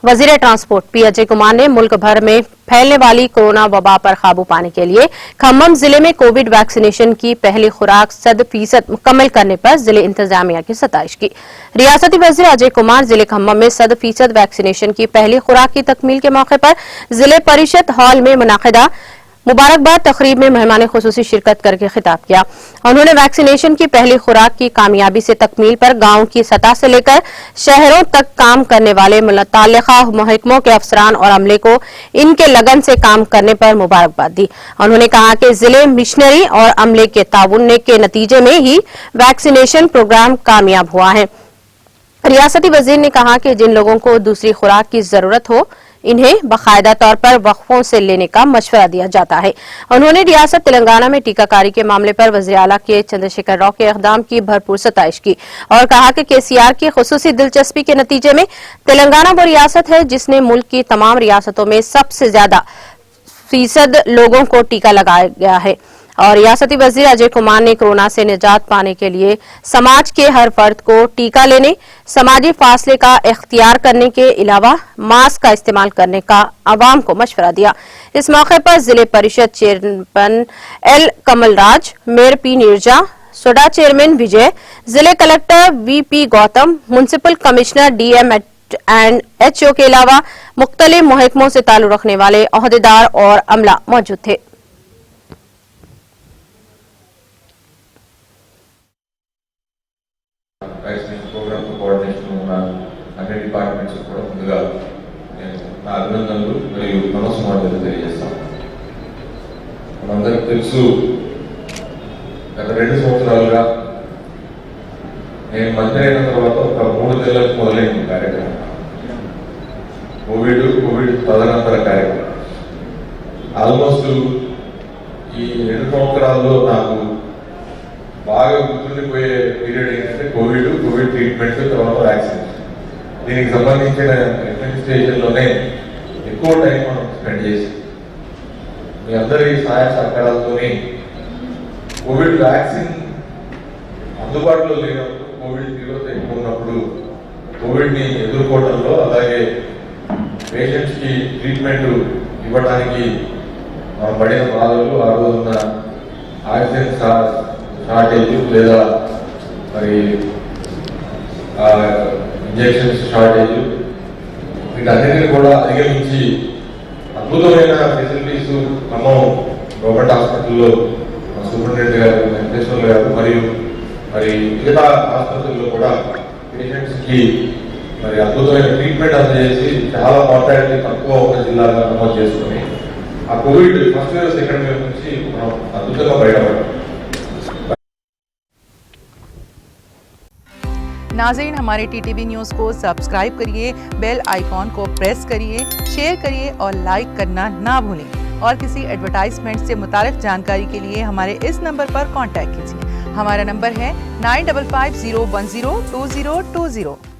वजीर transport P Ajay Kumar ने मुल्क भर में फैलने वाली कोरोना वबा पर काबू पाने के लिए खम्मम जिले में कोविड वैक्सीनेशन की पहली खुराक 100% मुकम्मल करने पर जिले इंतजामिया की सताइश की। रियासती वजीर अजय कुमार जिले खम्मम में 100% वैक्सीनेशन की पहली खुराक की तकमील के मौके पर जिले परिषद हॉल में मुनाकिदा मुबारकबाद तकरीब में मेहमान खुसूसी शिरकत करके खिताब किया। उन्होंने वैक्सीनेशन की पहली खुराक की कामयाबी से तकमील पर गांव की सतह से लेकर शहरों तक काम करने वाले मुतल्लिका महकमों के अफसरान और अमले को इनके लगन से काम करने पर मुबारकबाद दी। उन्होंने कहा कि जिले मिशनरी और अमले के ताउन के नतीजे में ही वैक्सीनेशन प्रोग्राम कामयाब हुआ है। रियासती वजीर ने कहा कि जिन लोगों को दूसरी खुराक की जरूरत हो इन्हें बाकायदा तौर पर वक्फों से लेने का मशवरा दिया जाता है। उन्होंने रियासत तेलंगाना में टीकाकारी के मामले पर वज़ीर आला के चंद्रशेखर राव के इक़दाम की भरपूर सताइश की और कहा कि केसीआर की खुसूसी दिलचस्पी के नतीजे में तेलंगाना वो रियासत है जिसने मुल्क की तमाम रियासतों में सबसे ज्यादा फीसद लोगों को टीका लगाया गया है। और रियासती वजीर अजय कुमार ने कोरोना से निजात पाने के लिए समाज के हर फर्द को टीका लेने, समाजी फासले का इख्तियार करने के अलावा मास्क का इस्तेमाल करने का आवाम को मशवरा दिया। इस मौके पर जिले parishad chairman L Kamalraj, mayor P Neeraja, सोडा चेयरमैन विजय, जिले collector VP Gautam, municipal commissioner DM and HO के अलावा मुख्तलिफ महकमों से ताल्लुक रखने वाले ओहदेदार और अमला मौजूद थे। వ్యాక్సినేషన్ ప్రోగ్రామ్ కోఆర్డినేషన్ ఉన్న అన్ని డిపార్ట్మెంట్స్ కూడా ముందుగా నేను నా అభినందనలు మరియు మనస్సుమార్తలు తెలియజేస్తాను। మనందరికీ తెలుసు గత 2 సంవత్సరాలుగా నేను మంత్రి అయిన తర్వాత ఒక 3 నెలలకు మొదలైన కార్యక్రమం కోవిడ్ తదనంతర కార్యక్రమం ఆల్మోస్ట్ ఈ 2 సంవత్సరాల్లో నాకు బాగా గుర్తుండిపోయే పీరియడ్ ఏంటంటే కోవిడ్ ట్రీట్మెంట్ తర్వాత వ్యాక్సినేషన్। దీనికి సంబంధించిన అడ్మినిస్ట్రేషన్లోనే ఎక్కువ టైం మనం స్పెండ్ చేసి మీ అందరి సహాయ సహకారాలతోనే కోవిడ్ వ్యాక్సిన్ అందుబాటులో లేనప్పుడు, కోవిడ్ తీవ్రత ఎక్కువ ఉన్నప్పుడు కోవిడ్ని ఎదుర్కోవడంలో అలాగే పేషెంట్స్కి ట్రీట్మెంట్ ఇవ్వడానికి మనం పడిన బాధలు, ఆ రోజున్న ఆక్సిజన్ షార్టేజ్ లేదా మరి ఇంజెక్షన్స్ షార్టేజ్ వీటన్నిటిని కూడా అధిగమించి అద్భుతమైన ఫెసిలిటీస్ మనం గవర్నమెంట్ హాస్పిటల్లో సూపరింటెండెంట్ గారు, వెంకటేశ్వర్లు గారు మరి మిగతా ఆసుపత్రుల్లో కూడా పేషెంట్స్కి మరి అద్భుతమైన ట్రీట్మెంట్ అందజేసి చాలా మార్టాలిటీ తక్కువ ఉన్న జిల్లాగా నమోదు చేసుకుని ఆ Covid first wave second wave నుంచి మనం అద్భుతంగా బయటపడ్డాం। नाज़रीन, हमारे टीटीवी न्यूज़ को सब्सक्राइब करिए, बेल आइकॉन को प्रेस करिए, शेयर करिए और लाइक करना ना भूलें। और किसी एडवर्टाइजमेंट से मुताल्लिक़ जानकारी के लिए हमारे इस नंबर पर कांटेक्ट कीजिए। हमारा नंबर है 9550102020।